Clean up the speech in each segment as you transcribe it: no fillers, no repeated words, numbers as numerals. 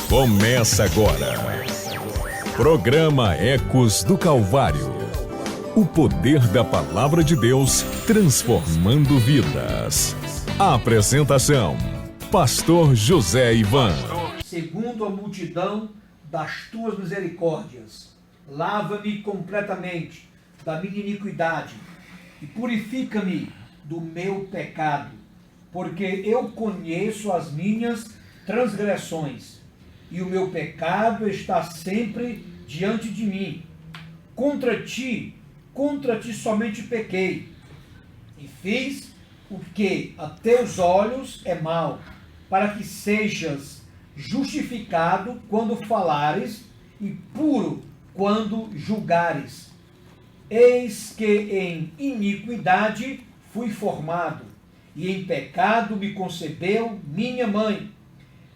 Começa agora. Programa Ecos do Calvário. O poder da palavra de Deus transformando vidas. Apresentação: Pastor José Ivan. Segundo a multidão das tuas misericórdias, lava-me completamente da minha iniquidade e purifica-me do meu pecado, porque eu conheço as minhas transgressões e o meu pecado está sempre diante de mim. Contra ti somente pequei e fiz o que a teus olhos é mal, para que sejas justificado quando falares e puro quando julgares. Eis que em iniquidade fui formado, e em pecado me concebeu minha mãe.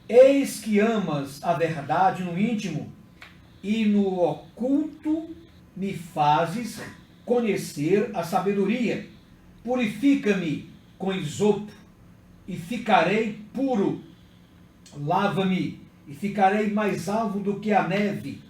Eis que amas a verdade no íntimo, e no oculto me fazes conhecer a sabedoria. Purifica-me com esopo, e ficarei puro. Lava-me, e ficarei mais alvo do que a neve.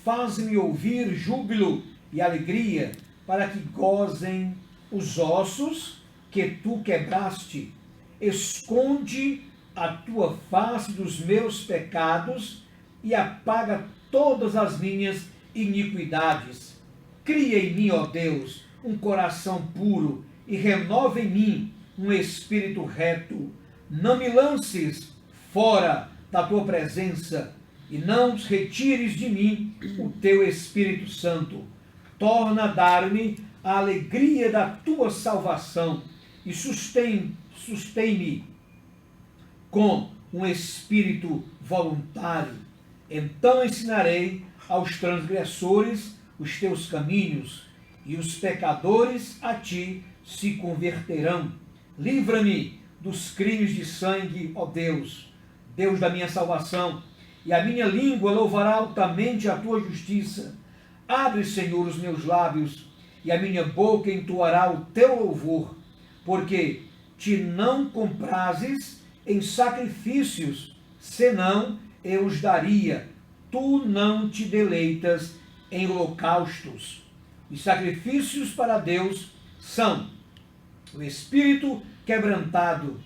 Faz-me ouvir júbilo e alegria, para que gozem os ossos que tu quebraste. Esconde a tua face dos meus pecados e apaga todas as minhas iniquidades. Cria em mim, ó Deus, um coração puro e renova em mim um espírito reto. Não me lances fora da tua presença e não retires de mim o teu Espírito Santo. Torna a dar-me a alegria da tua salvação e sustém-me com um espírito voluntário. Então ensinarei aos transgressores os teus caminhos, e os pecadores a ti se converterão. Livra-me dos crimes de sangue, ó Deus, Deus da minha salvação, e a minha língua louvará altamente a tua justiça. Abre, Senhor, os meus lábios, e a minha boca entoará o teu louvor, porque te não comprazes em sacrifícios, senão eu os daria. Tu não te deleitas em holocaustos. Os sacrifícios para Deus são o espírito quebrantado,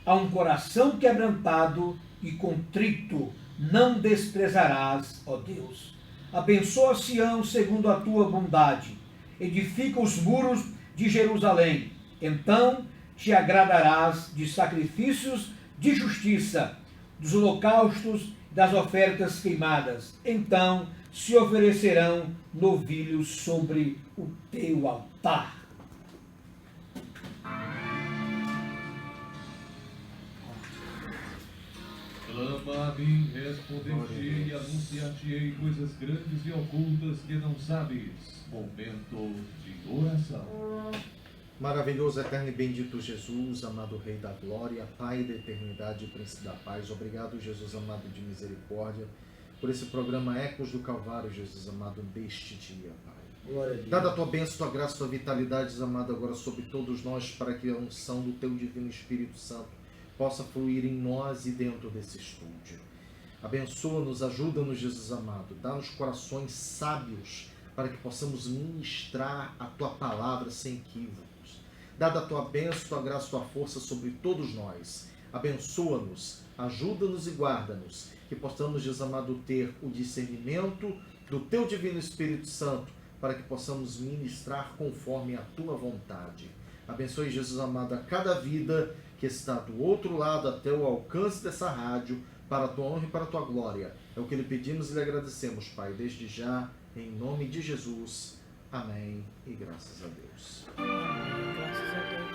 a um coração quebrantado e contrito não desprezarás, ó Deus. Abençoa Sião segundo a tua bondade, edifica os muros de Jerusalém. Então te agradarás de sacrifícios de justiça, dos holocaustos, das ofertas queimadas. Então se oferecerão novilhos sobre o teu altar. Clama a mim, responder-te-ei, anunciar-te-ei coisas grandes e ocultas que não sabes. Momento de oração. Maravilhoso, eterno e bendito Jesus, amado Rei da Glória, Pai da eternidade e Príncipe da paz. Obrigado, Jesus amado de misericórdia, por esse programa Ecos do Calvário, Jesus amado, deste dia, Pai. Dada a tua bênção, tua graça, tua vitalidade, Jesus amado, agora sobre todos nós, para que a unção do teu divino Espírito Santo possa fluir em nós e dentro desse estúdio. Abençoa-nos, ajuda-nos, Jesus amado, dá-nos corações sábios para que possamos ministrar a tua palavra sem equívocos. Dada a tua bênção, tua graça, tua força sobre todos nós. Abençoa-nos, ajuda-nos e guarda-nos, que possamos, Jesus amado, ter o discernimento do teu divino Espírito Santo, para que possamos ministrar conforme a tua vontade. Abençoe, Jesus amado, a cada vida que está do outro lado, até o alcance dessa rádio, para a tua honra e para a tua glória. É o que lhe pedimos e lhe agradecemos, Pai, desde já, em nome de Jesus. Amém e graças a Deus. Amém, graças a Deus.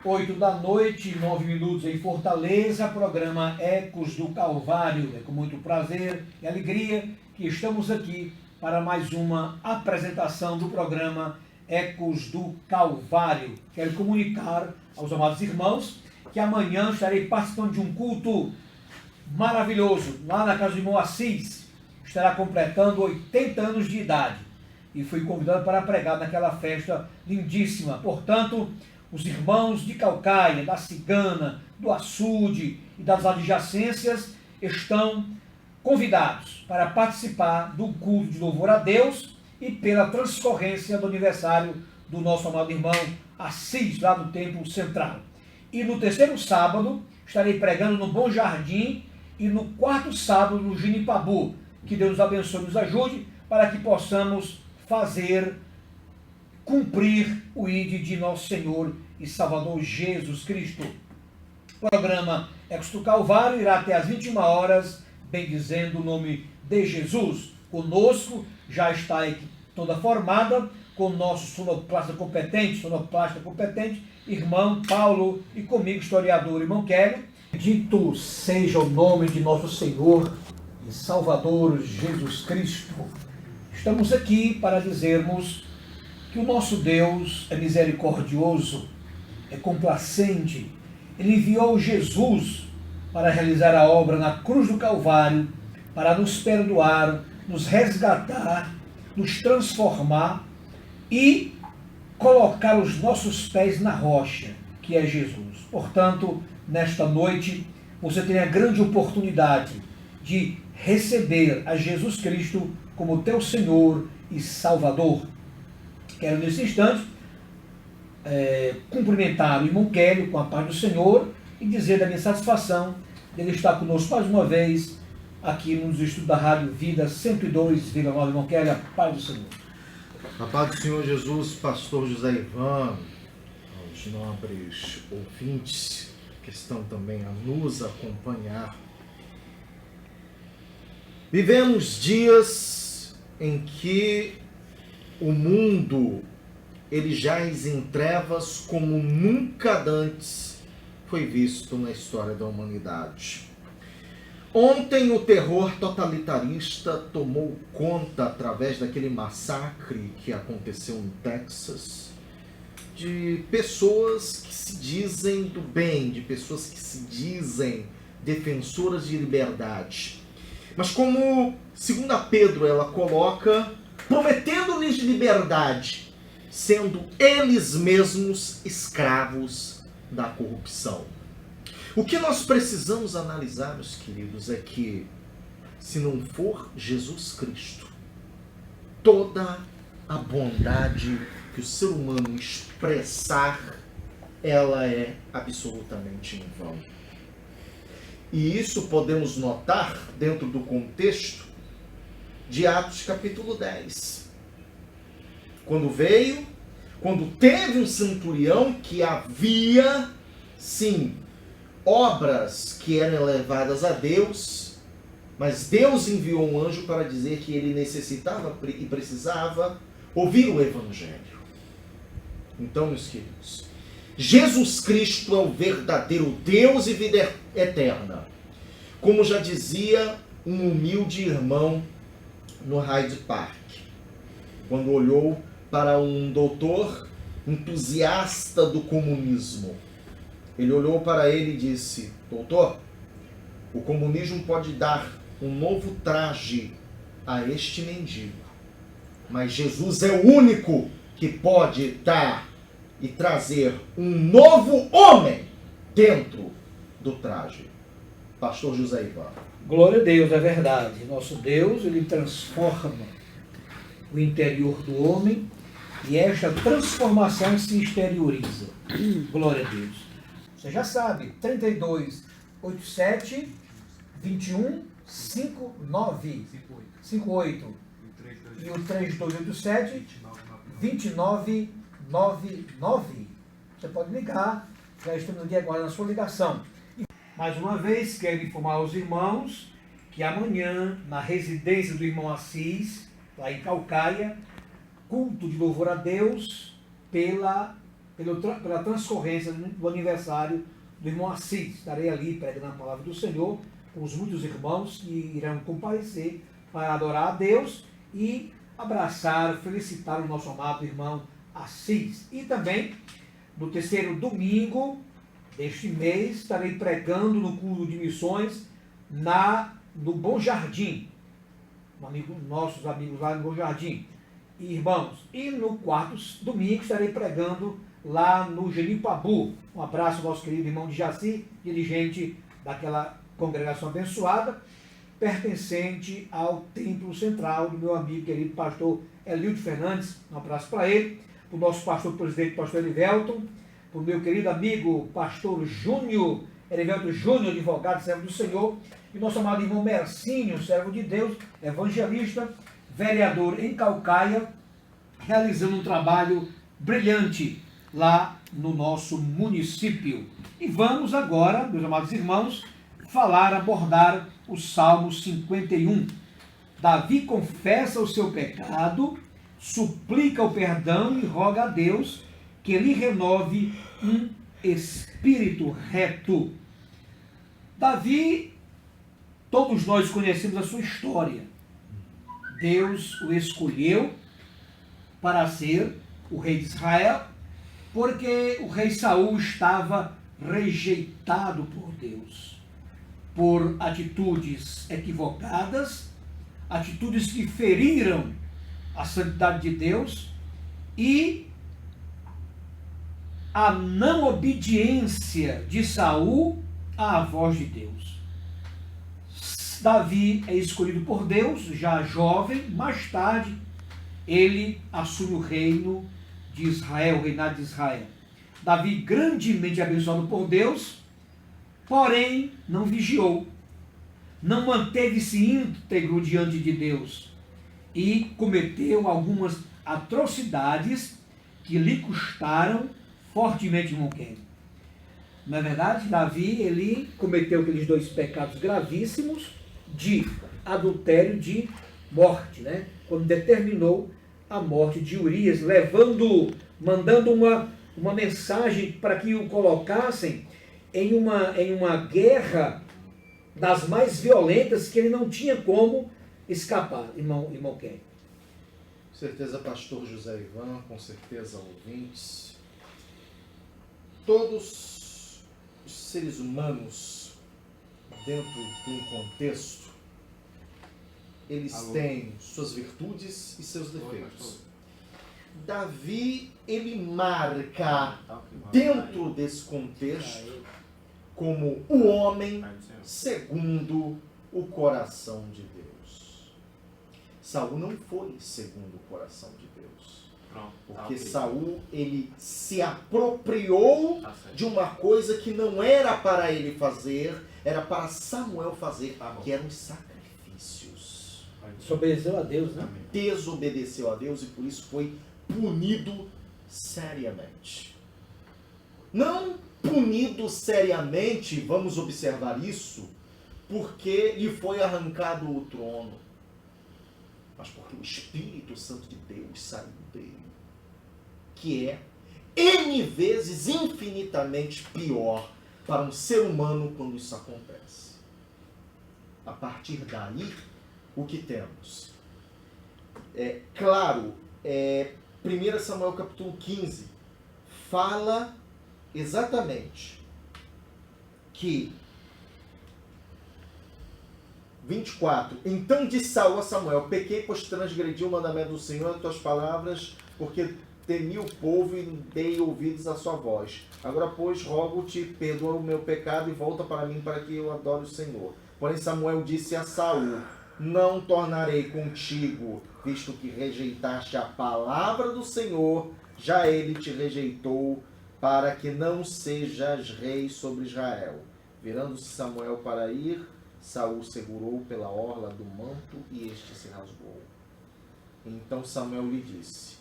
8 da noite, 9 minutos em Fortaleza, programa Ecos do Calvário. É com muito prazer e alegria que estamos aqui para mais uma apresentação do programa Ecos do Calvário. Quero comunicar aos amados irmãos que amanhã estarei participando de um culto maravilhoso lá na casa do irmão Assis. Estará completando 80 anos de idade e fui convidado para pregar naquela festa lindíssima. Portanto, os irmãos de Calcaia, da Cigana, do Açude e das adjacências estão convidados para participar do culto de louvor a Deus e pela transcorrência do aniversário do nosso amado irmão Assis, lá do Templo Central. E no terceiro sábado estarei pregando no Bom Jardim e no quarto sábado no Genipabu. Que Deus nos abençoe e nos ajude para que possamos cumprir o ID de nosso Senhor e Salvador Jesus Cristo. O programa Ecos do Calvário irá até às 21 horas, bendizendo o nome de Jesus. Conosco já está a equipe toda formada, com o nosso sonoplasta competente, irmão Paulo, e comigo, historiador, irmão Kelly. Bendito seja o nome de nosso Senhor e Salvador Jesus Cristo. Estamos aqui para dizermos que o nosso Deus é misericordioso, é complacente. Ele enviou Jesus para realizar a obra na cruz do Calvário, para nos perdoar, nos resgatar, nos transformar e colocar os nossos pés na rocha, que é Jesus. Portanto, nesta noite, você tem a grande oportunidade de receber a Jesus Cristo como teu Senhor e Salvador. Quero, nesse instante, cumprimentar o irmão Kelly com a paz do Senhor e dizer da minha satisfação dele estar conosco mais uma vez aqui nos estudos da Rádio Vida 102,9. Irmão Kelly, a paz do Senhor. A paz do Senhor Jesus, pastor José Ivan, aos nobres ouvintes que estão também a nos acompanhar. Vivemos dias em que o mundo ele jaz em trevas como nunca antes foi visto na história da humanidade. Ontem o terror totalitarista tomou conta, através daquele massacre que aconteceu no Texas, de pessoas que se dizem do bem, de pessoas que se dizem defensoras de liberdade. Mas como 2 Pedro ela coloca, prometendo-lhes liberdade, sendo eles mesmos escravos da corrupção. O que nós precisamos analisar, meus queridos, é que, se não for Jesus Cristo, toda a bondade que o ser humano expressar, ela é absolutamente em vão. E isso podemos notar dentro do contexto de Atos capítulo 10. Quando teve um centurião que havia, sim, obras que eram elevadas a Deus, mas Deus enviou um anjo para dizer que ele necessitava e precisava ouvir o Evangelho. Então, meus queridos, Jesus Cristo é o verdadeiro Deus e vida eterna. Como já dizia um humilde irmão no Hyde Park, quando olhou para um doutor entusiasta do comunismo. Ele olhou para ele e disse: doutor, o comunismo pode dar um novo traje a este mendigo, mas Jesus é o único que pode dar e trazer um novo homem dentro do traje. Pastor José Ivan. Glória a Deus, é verdade. Nosso Deus, ele transforma o interior do homem e esta transformação se exterioriza. Glória a Deus. Você já sabe, 32, 87, 21, 59, 58 e o 3287, 2999. Você pode ligar, já estamos aqui agora na sua ligação. Mais uma vez, quero informar aos irmãos que amanhã, na residência do irmão Assis, lá em Calcaia, culto de louvor a Deus pela transcorrência do aniversário do irmão Assis. Estarei ali pregando a palavra do Senhor com os muitos irmãos que irão comparecer para adorar a Deus e abraçar, felicitar o nosso amado irmão Assis. E também, no terceiro domingo deste mês, estarei pregando no culto de missões no Bom Jardim. Nossos amigos lá no Bom Jardim. Irmãos, e no quarto domingo estarei pregando lá no Genipabu. Um abraço ao nosso querido irmão de Jaci, dirigente daquela congregação abençoada, pertencente ao templo central do meu amigo querido pastor Elildo Fernandes. Um abraço para ele, para o nosso pastor presidente, pastor Elivelton, para o meu querido amigo pastor Júnior, Elivelton Júnior, advogado, servo do Senhor, e nosso amado irmão Mercinho, servo de Deus, evangelista, vereador em Caucaia, realizando um trabalho brilhante lá no nosso município. E vamos agora, meus amados irmãos, abordar o Salmo 51. Davi confessa o seu pecado, suplica o perdão e roga a Deus que lhe renove um espírito reto. Davi, todos nós conhecemos a sua história. Deus o escolheu para ser o rei de Israel, porque o rei Saul estava rejeitado por Deus, por atitudes equivocadas, atitudes que feriram a santidade de Deus e a não obediência de Saul à voz de Deus. Davi é escolhido por Deus, já jovem, mais tarde ele assume o reino de Israel, o reinado de Israel. Davi, grandemente abençoado por Deus, porém não vigiou, não manteve-se íntegro diante de Deus e cometeu algumas atrocidades que lhe custaram fortemente, irmão Kenny. Na verdade, Davi, ele cometeu aqueles dois pecados gravíssimos de adultério e de morte, né? Quando determinou a morte de Urias, mandando uma mensagem para que o colocassem em uma guerra das mais violentas que ele não tinha como escapar, irmão Kenny. Com certeza, pastor José Ivan, com certeza, ouvintes. Todos os seres humanos, dentro de um contexto, eles têm suas virtudes e seus defeitos. Davi, ele marca, dentro desse contexto, como o homem segundo o coração de Deus. Saul não foi segundo o coração de Deus. Porque Saul, ele se apropriou de uma coisa que não era para ele fazer, era para Samuel fazer, que eram os sacrifícios. Desobedeceu a Deus, né? Desobedeceu a Deus e por isso foi punido seriamente. Não punido seriamente, vamos observar isso, porque lhe foi arrancado o trono, mas porque o Espírito Santo de Deus saiu dele, que é N vezes infinitamente pior para um ser humano quando isso acontece. A partir daí, o que temos? Claro, 1 Samuel capítulo 15 fala exatamente que 24. Então disse Saul a Samuel: pequei, pois transgredi o mandamento do Senhor em tuas palavras, porque temi o povo e dei ouvidos à sua voz. Agora, pois, rogo-te, perdoa o meu pecado e volta para mim, para que eu adore o Senhor. Porém, Samuel disse a Saul: não tornarei contigo, visto que rejeitaste a palavra do Senhor, já ele te rejeitou, para que não sejas rei sobre Israel. Virando-se Samuel para ir, Saul segurou pela orla do manto e este se rasgou. Então Samuel lhe disse: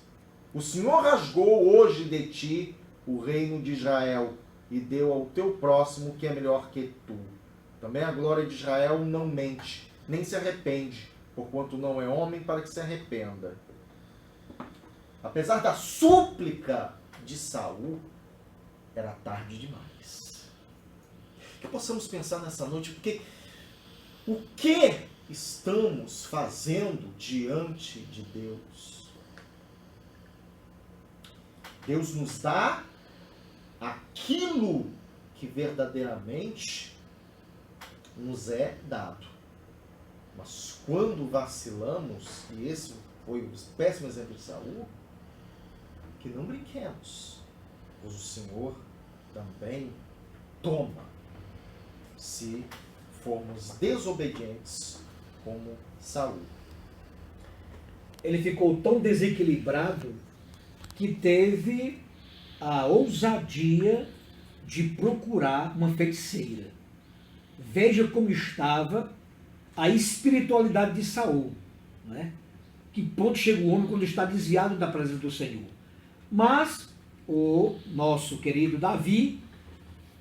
o Senhor rasgou hoje de ti o reino de Israel e deu ao teu próximo que é melhor que tu. Também a glória de Israel não mente, nem se arrepende, porquanto não é homem para que se arrependa. Apesar da súplica de Saul, era tarde demais. Que possamos pensar nessa noite, porque o que estamos fazendo diante de Deus? Deus nos dá aquilo que verdadeiramente nos é dado. Mas quando vacilamos, e esse foi o péssimo exemplo de Saul, que não brinquemos. pois o Senhor também toma se formos desobedientes como Saul. Ele ficou tão desequilibrado que teve a ousadia de procurar uma feiticeira. Veja como estava a espiritualidade de Saul, né? Que ponto chega o homem quando está desviado da presença do Senhor. Mas o nosso querido Davi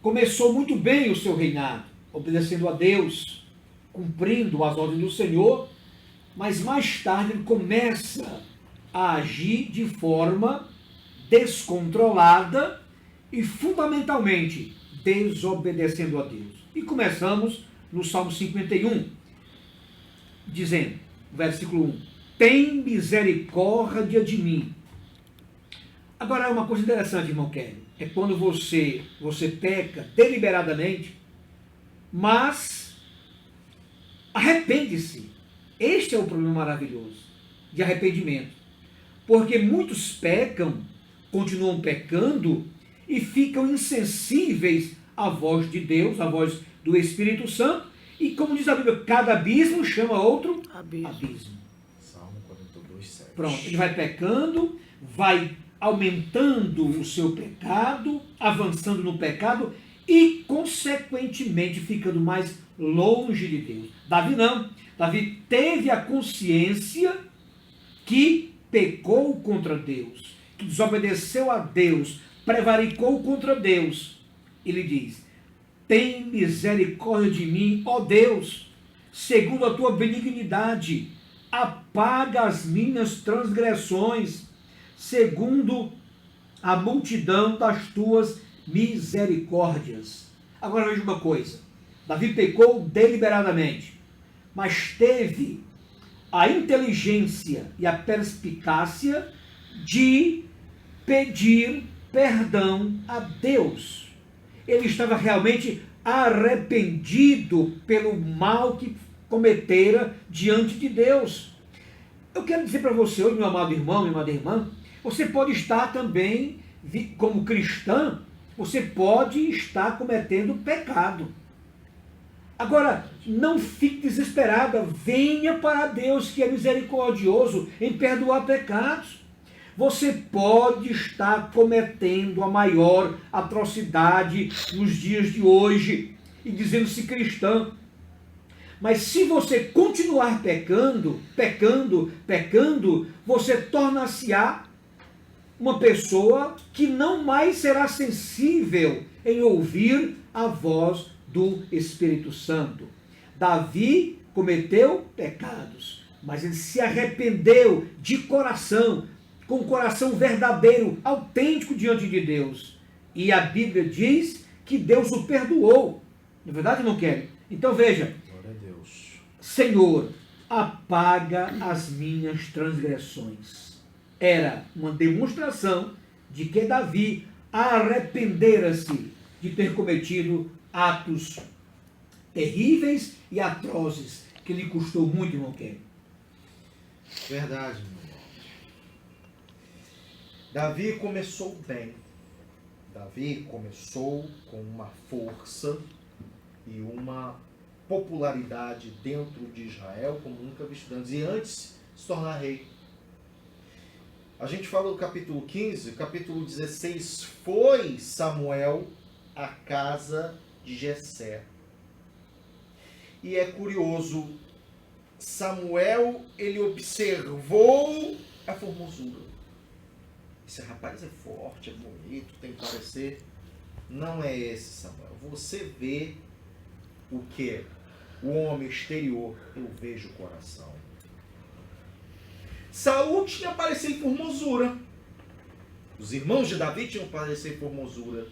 começou muito bem o seu reinado, obedecendo a Deus, cumprindo as ordens do Senhor, mas mais tarde ele começa a agir de forma descontrolada e fundamentalmente desobedecendo a Deus. E começamos no Salmo 51, dizendo, versículo 1, tem misericórdia de mim. Agora, uma coisa interessante, irmão Kelly, é quando você peca deliberadamente, mas arrepende-se. Este é o problema maravilhoso de arrependimento. Porque muitos pecam, continuam pecando e ficam insensíveis à voz de Deus, à voz do Espírito Santo. E como diz a Bíblia, cada abismo chama outro abismo. Salmo 42:7. Pronto, ele vai pecando, vai aumentando o seu pecado, avançando no pecado e, consequentemente, ficando mais longe de Deus. Davi não. Davi teve a consciência que pecou contra Deus, que desobedeceu a Deus, prevaricou contra Deus. Ele diz, tem misericórdia de mim, ó Deus, segundo a tua benignidade, apaga as minhas transgressões, segundo a multidão das tuas misericórdias. Agora veja uma coisa, Davi pecou deliberadamente, mas teve a inteligência e a perspicácia de pedir perdão a Deus. Ele estava realmente arrependido pelo mal que cometera diante de Deus. Eu quero dizer para você hoje, meu amado irmão, minha amada irmã, você pode estar também, como cristã, você pode estar cometendo pecado. Agora, não fique desesperada, venha para Deus que é misericordioso em perdoar pecados. Você pode estar cometendo a maior atrocidade nos dias de hoje e dizendo-se cristão. Mas se você continuar pecando, você torna-se-á uma pessoa que não mais será sensível em ouvir a voz do Espírito Santo. Davi cometeu pecados, mas ele se arrependeu de coração, com um coração verdadeiro, autêntico diante de Deus. E a Bíblia diz que Deus o perdoou. Não é verdade, não quer? Então veja, Glória a Deus. Senhor, apaga as minhas transgressões. Era uma demonstração de que Davi arrependera-se de ter cometido atos terríveis e atrozes, que lhe custou muito, irmão Kelly. Verdade, meu irmão. Davi começou bem. Davi começou com uma força e uma popularidade dentro de Israel como nunca visto antes. E antes de se tornar rei. A gente fala do capítulo 15, capítulo 16, foi Samuel à casa de Jessé. E é curioso, Samuel, ele observou a formosura. Esse rapaz é forte, é bonito, tem que parecer. Não é esse, Samuel. Você vê o que? O homem exterior, eu vejo o coração. Saul tinha parecer em formosura. Os irmãos de Davi tinham parecer em formosura.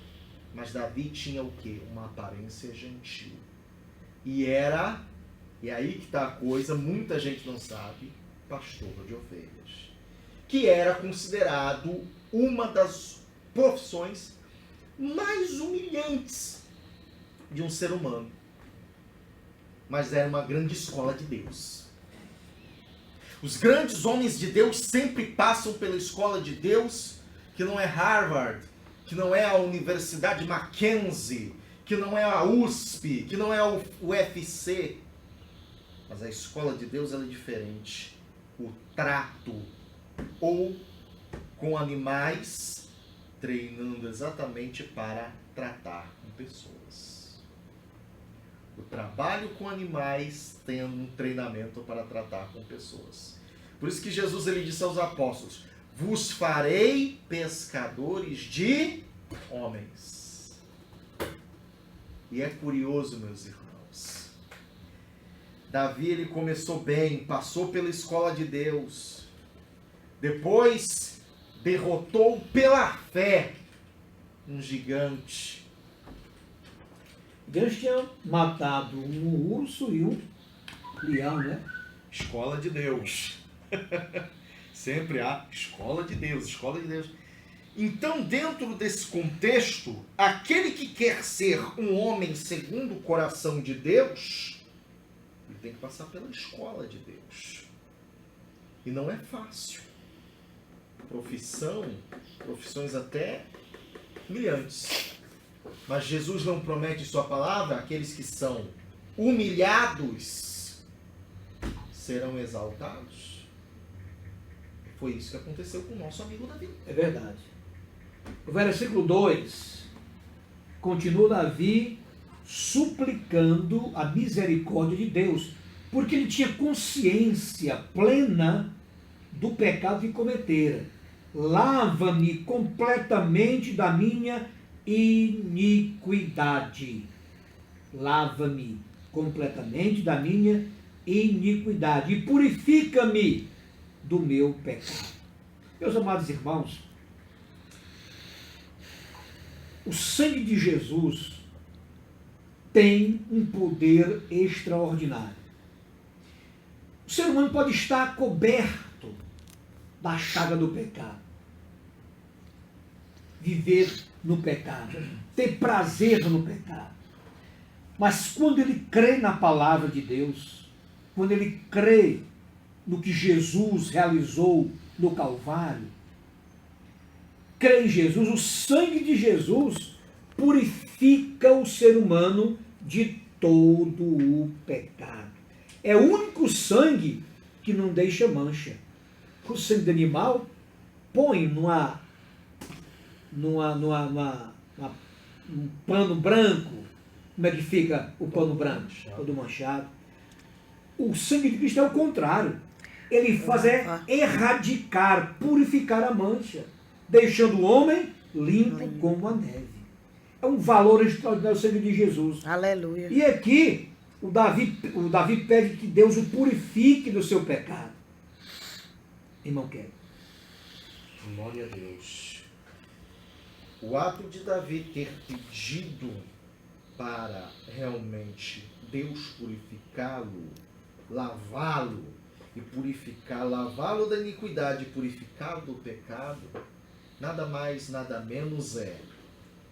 Mas Davi tinha o quê? Uma aparência gentil. E aí que está a coisa, muita gente não sabe, pastor de ovelhas. Que era considerado uma das profissões mais humilhantes de um ser humano. Mas era uma grande escola de Deus. Os grandes homens de Deus sempre passam pela escola de Deus, que não é Harvard, que não é a Universidade Mackenzie, que não é a USP, que não é o UFC. Mas a escola de Deus ela é diferente. O trato ou com animais, treinando exatamente para tratar com pessoas. O trabalho com animais tendo um treinamento para tratar com pessoas. Por isso que Jesus ele disse aos apóstolos: vos farei pescadores de homens. E é curioso, meus irmãos. Davi ele começou bem, passou pela escola de Deus. Depois derrotou pela fé um gigante. Deus tinha matado um urso e um leão, né? Escola de Deus. Sempre há escola de Deus, escola de Deus. Então, dentro desse contexto, aquele que quer ser um homem segundo o coração de Deus, ele tem que passar pela escola de Deus. E não é fácil. Profissões até humilhantes. Mas Jesus não promete em sua palavra: aqueles que são humilhados serão exaltados. Foi isso que aconteceu com o nosso amigo Davi. É verdade. O versículo 2, continua Davi suplicando a misericórdia de Deus, porque ele tinha consciência plena do pecado que cometera. Lava-me completamente da minha iniquidade. Lava-me completamente da minha iniquidade e purifica-me do meu pecado. Meus amados irmãos, o sangue de Jesus tem um poder extraordinário. O ser humano pode estar coberto da chaga do pecado, viver no pecado, ter prazer no pecado. Mas quando ele crê na palavra de Deus, quando ele crê no que Jesus realizou no Calvário, crê em Jesus, o sangue de Jesus purifica o ser humano de todo o pecado. É o único sangue que não deixa mancha. O sangue do animal põe um pano branco. Como é que fica o pano branco? Todo manchado. O sangue de Cristo é o contrário. Ele faz erradicar, purificar a mancha, deixando o homem limpo como a neve. É um valor extraordinário o sangue de Jesus. Aleluia. E aqui, o Davi pede que Deus o purifique do seu pecado. Irmão Kevin. Glória a Deus. O ato de Davi ter pedido para realmente Deus purificá-lo, lavá-lo e purificar, lavá-lo da iniquidade e purificá-lo do pecado, nada mais, nada menos é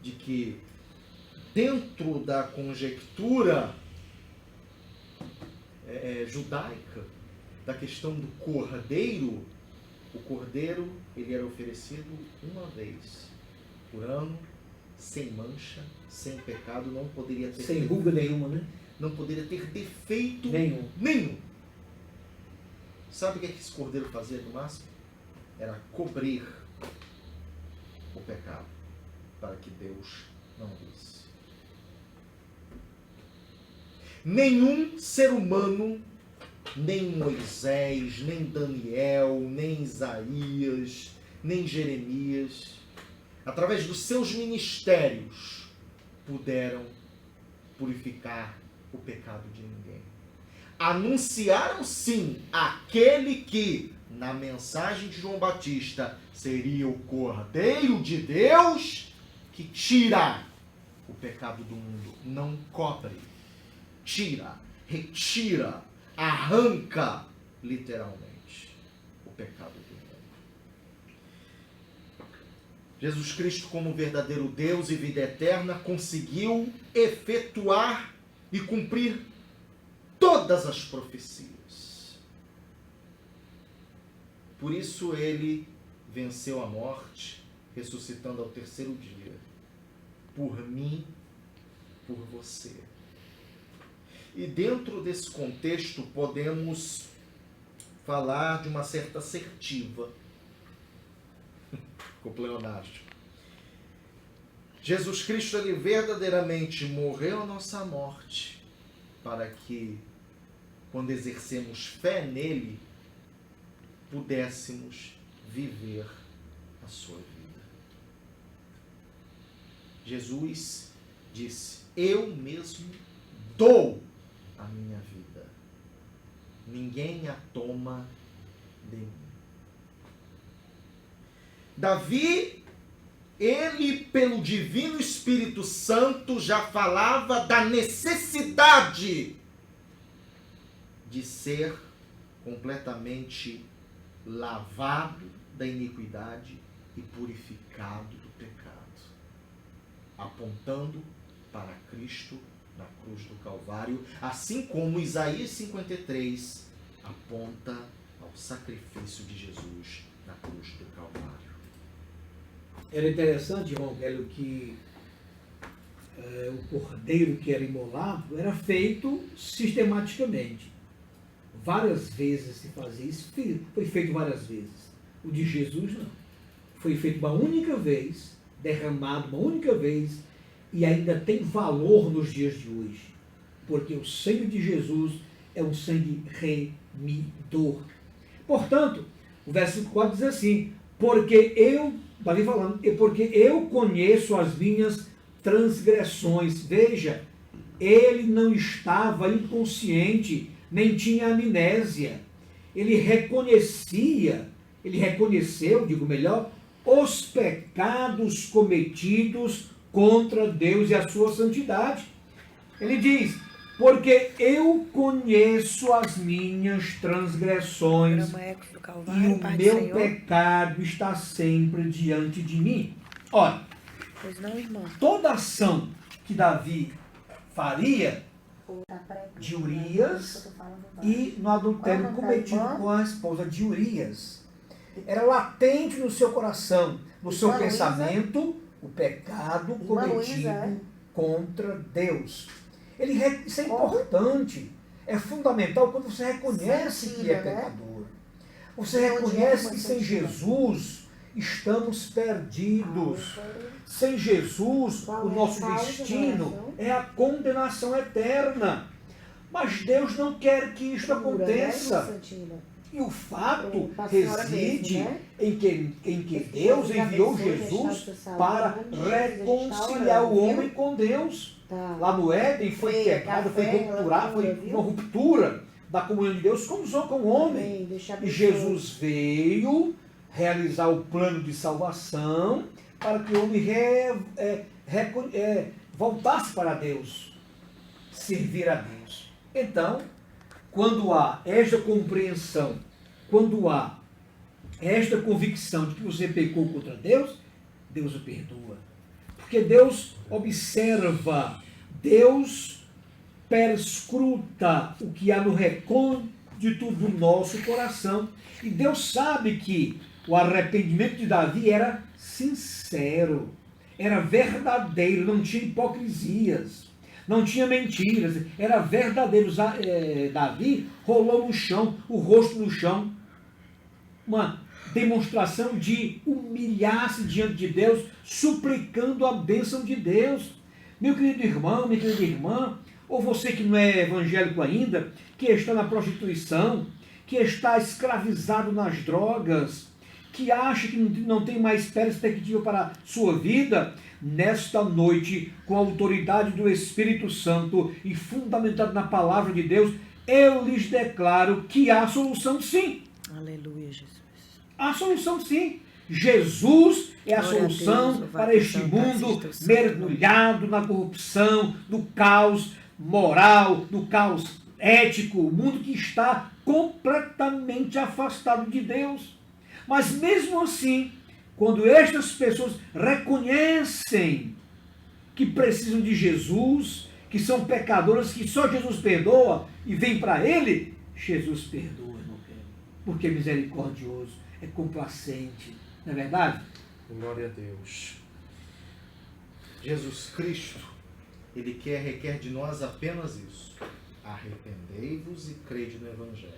de que dentro da conjectura judaica, da questão do cordeiro, o cordeiro ele era oferecido uma vez por ano, sem mancha, sem pecado, não poderia ter sem ruga nenhuma, né? Não poderia ter defeito nenhum. Sabe o que esse cordeiro fazia no máximo? Era cobrir o pecado, para que Deus não visse. Nenhum ser humano, nem Moisés, nem Daniel, nem Isaías, nem Jeremias, através dos seus ministérios, puderam purificar o pecado de ninguém. Anunciaram sim aquele que, na mensagem de João Batista, seria o Cordeiro de Deus que tira o pecado do mundo. Não cobre, tira, retira, arranca literalmente o pecado do mundo. Jesus Cristo, como verdadeiro Deus e vida eterna, conseguiu efetuar e cumprir todas as profecias. Por isso ele venceu a morte, ressuscitando ao terceiro dia, por mim, por você. E dentro desse contexto podemos falar de uma certa assertiva com o pleonástico. Jesus Cristo, ele verdadeiramente morreu a nossa morte para que, quando exercemos fé nele, pudéssemos viver a sua vida. Jesus disse: eu mesmo dou a minha vida. Ninguém a toma de mim. Davi, ele, pelo divino Espírito Santo, já falava da necessidade de ser completamente lavado da iniquidade e purificado do pecado, apontando para Cristo na cruz do Calvário, assim como Isaías 53 aponta ao sacrifício de Jesus na cruz do Calvário. Era interessante, irmão Hélio, que o cordeiro que era imolado era feito sistematicamente. Várias vezes se fazia isso, foi feito várias vezes. O de Jesus não. Foi feito uma única vez, derramado uma única vez, e ainda tem valor nos dias de hoje. Porque o sangue de Jesus é um sangue remidor. Portanto, o versículo 4 diz assim: Davi falando, porque eu conheço as minhas transgressões. Veja, ele não estava inconsciente, nem tinha amnésia. Ele reconheceu, digo melhor, os pecados cometidos contra Deus e a sua santidade. Ele diz: porque eu conheço as minhas transgressões e o meu pecado está sempre diante de mim. Olha, pois não, irmão. Toda ação que Davi faria de Urias e no adultério cometido com a esposa de Urias, era latente no seu coração, no seu pensamento, o pecado cometido contra Deus. Isso é importante, é fundamental quando você reconhece que é pecador. Você reconhece que sem Jesus estamos perdidos. Sem Jesus, o nosso destino é a condenação eterna. Mas Deus não quer que isto aconteça. E o fato reside em que Deus enviou Jesus para reconciliar o homem com Deus. Lá no Éden foi quebrado, foi uma ruptura da comunhão de Deus com o homem. E Jesus veio realizar o plano de salvação para que o homem voltasse para Deus, servir a Deus. Então, quando há esta compreensão, quando há esta convicção de que você pecou contra Deus, Deus o perdoa. Porque Deus observa, Deus perscruta o que há no recôndito do nosso coração. E Deus sabe que o arrependimento de Davi era sincero, era verdadeiro, não tinha hipocrisias, não tinha mentiras, era verdadeiro. Davi rolou no chão, o rosto no chão, uma demonstração de humilhar-se diante de Deus, suplicando a bênção de Deus. Meu querido irmão, minha querida irmã, ou você que não é evangélico ainda, que está na prostituição, que está escravizado nas drogas, que acha que não tem mais perspectiva para a sua vida, nesta noite, com a autoridade do Espírito Santo e fundamentado na palavra de Deus, eu lhes declaro que há solução sim. Aleluia, Jesus. Há solução sim. Jesus é a solução para este mundo mergulhado na corrupção, no caos moral, no caos ético, o mundo que está completamente afastado de Deus. Mas mesmo assim, quando estas pessoas reconhecem que precisam de Jesus, que são pecadoras, que só Jesus perdoa e vem para Ele, Jesus perdoa, irmão, porque é misericordioso, é complacente, não é verdade? Glória a Deus. Jesus Cristo, Ele requer de nós apenas isso. Arrependei-vos e crede no Evangelho.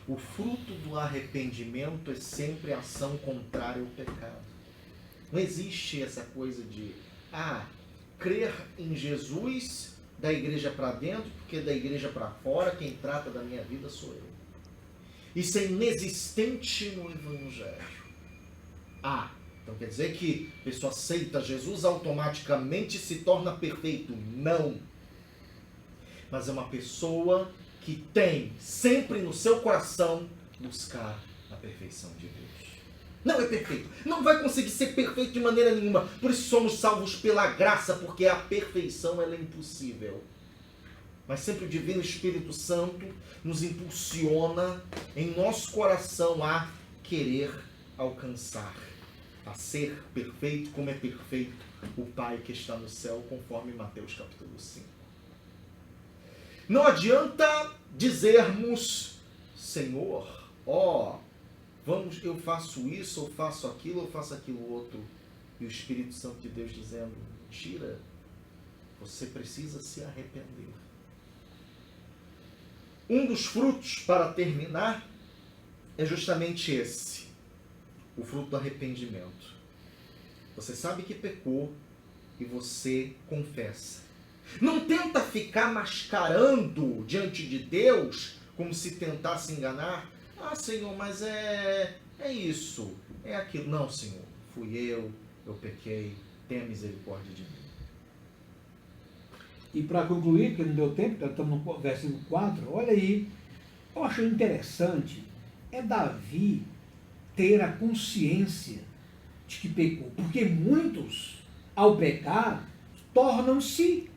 O fruto do arrependimento é sempre a ação contrária ao pecado. Não existe essa coisa de, crer em Jesus da igreja para dentro, porque da igreja para fora, quem trata da minha vida sou eu. Isso é inexistente no Evangelho. Então quer dizer que a pessoa aceita Jesus, automaticamente se torna perfeito? Não. Mas é uma pessoa que tem sempre no seu coração buscar a perfeição de Deus. Não é perfeito. Não vai conseguir ser perfeito de maneira nenhuma. Por isso somos salvos pela graça, porque a perfeição ela é impossível. Mas sempre o Divino Espírito Santo nos impulsiona em nosso coração a querer alcançar, a ser perfeito como é perfeito o Pai que está no céu, conforme Mateus capítulo 5. Não adianta dizermos, Senhor, eu faço isso, eu faço aquilo outro, e o Espírito Santo de Deus dizendo, mentira, você precisa se arrepender. Um dos frutos, para terminar, é justamente esse, o fruto do arrependimento. Você sabe que pecou e você confessa. Não tenta ficar mascarando diante de Deus, como se tentasse enganar. Senhor, mas é isso, é aquilo. Não, Senhor, fui eu pequei, tenha misericórdia de mim. E para concluir, porque não deu tempo, estamos no versículo 4, olha aí, eu acho interessante, é Davi ter a consciência de que pecou, porque muitos, ao pecar, tornam-se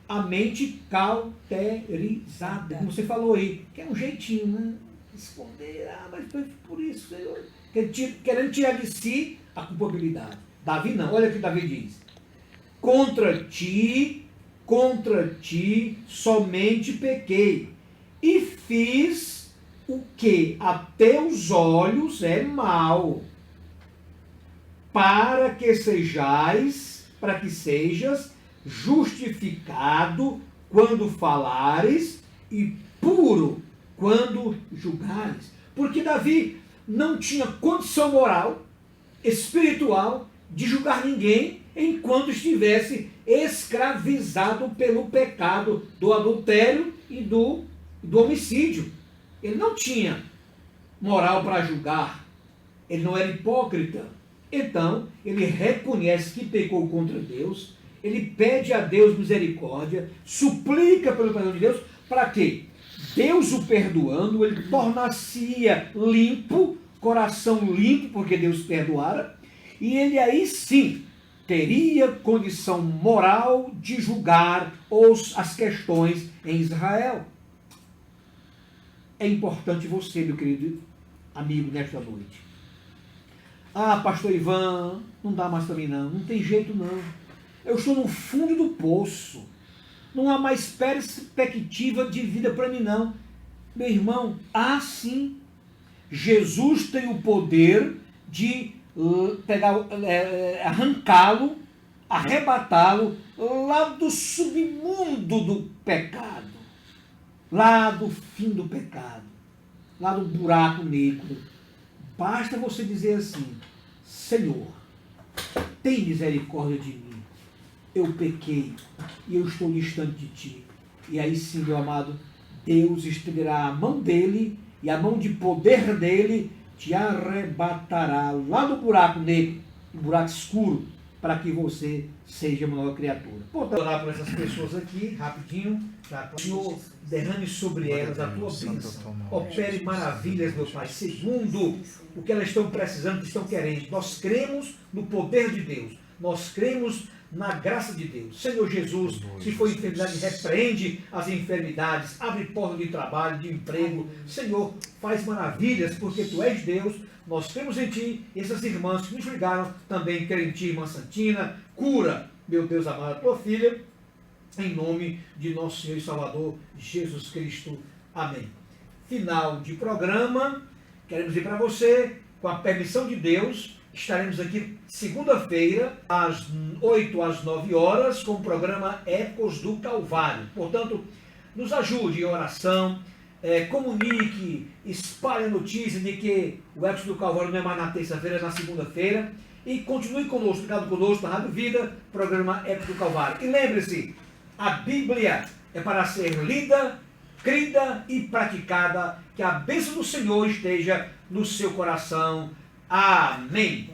a mente cauterizada, como você falou aí, que é um jeitinho, né? Esconder, mas foi por isso, Senhor, querendo tirar de si a culpabilidade. Davi não, olha o que Davi diz, contra ti somente pequei, e fiz o que a teus olhos é mal, para que sejas justificado quando falares e puro quando julgares. Porque Davi não tinha condição moral, espiritual, de julgar ninguém enquanto estivesse escravizado pelo pecado do adultério e do homicídio. Ele não tinha moral para julgar, ele não era hipócrita. Então, ele reconhece que pecou contra Deus, ele pede a Deus misericórdia, suplica pelo perdão de Deus, para quê? Deus o perdoando, ele tornar-se-ia limpo, coração limpo, porque Deus perdoara, e ele aí sim teria condição moral de julgar as questões em Israel. É importante você, meu querido amigo, nesta noite. Pastor Ivan, não dá mais para mim não tem jeito não. Eu estou no fundo do poço. Não há mais perspectiva de vida para mim não. Meu irmão, sim. Jesus tem o poder de arrancá-lo, arrebatá-lo lá do submundo do pecado, lá do fim do pecado, lá do buraco negro. Basta você dizer assim, Senhor, tem misericórdia de mim, eu pequei e eu estou distante de ti. E aí sim, meu amado, Deus estenderá a mão dele e a mão de poder dele te arrebatará lá do buraco negro, do buraco escuro, para que você seja uma nova criatura. Portanto, orar por essas pessoas aqui, rapidinho, Senhor, derrame sobre elas a tua bênção. Opere maravilhas, meu Pai, segundo o que elas estão precisando, estão querendo. Nós cremos no poder de Deus. Nós cremos na graça de Deus. Senhor Jesus, se for enfermidade, repreende as enfermidades, abre porta de trabalho, de emprego. Senhor, faz maravilhas, porque Tu és Deus. Nós cremos em Ti, e essas irmãs que nos ligaram também querem em Ti, irmã Santina. Cura, meu Deus amado, a Tua filha, em nome de nosso Senhor e Salvador Jesus Cristo. Amém. Final de programa. Queremos ir para você, com a permissão de Deus, estaremos aqui segunda-feira, às 8 às 9 horas, com o programa Ecos do Calvário. Portanto, nos ajude em oração, comunique, espalhe a notícia de que o Ecos do Calvário não é mais na terça-feira, é na segunda-feira. E continue conosco, ligado conosco na Rádio Vida, programa Ecos do Calvário. E lembre-se, a Bíblia é para ser lida, crida e praticada. Que a bênção do Senhor esteja no seu coração. Amém.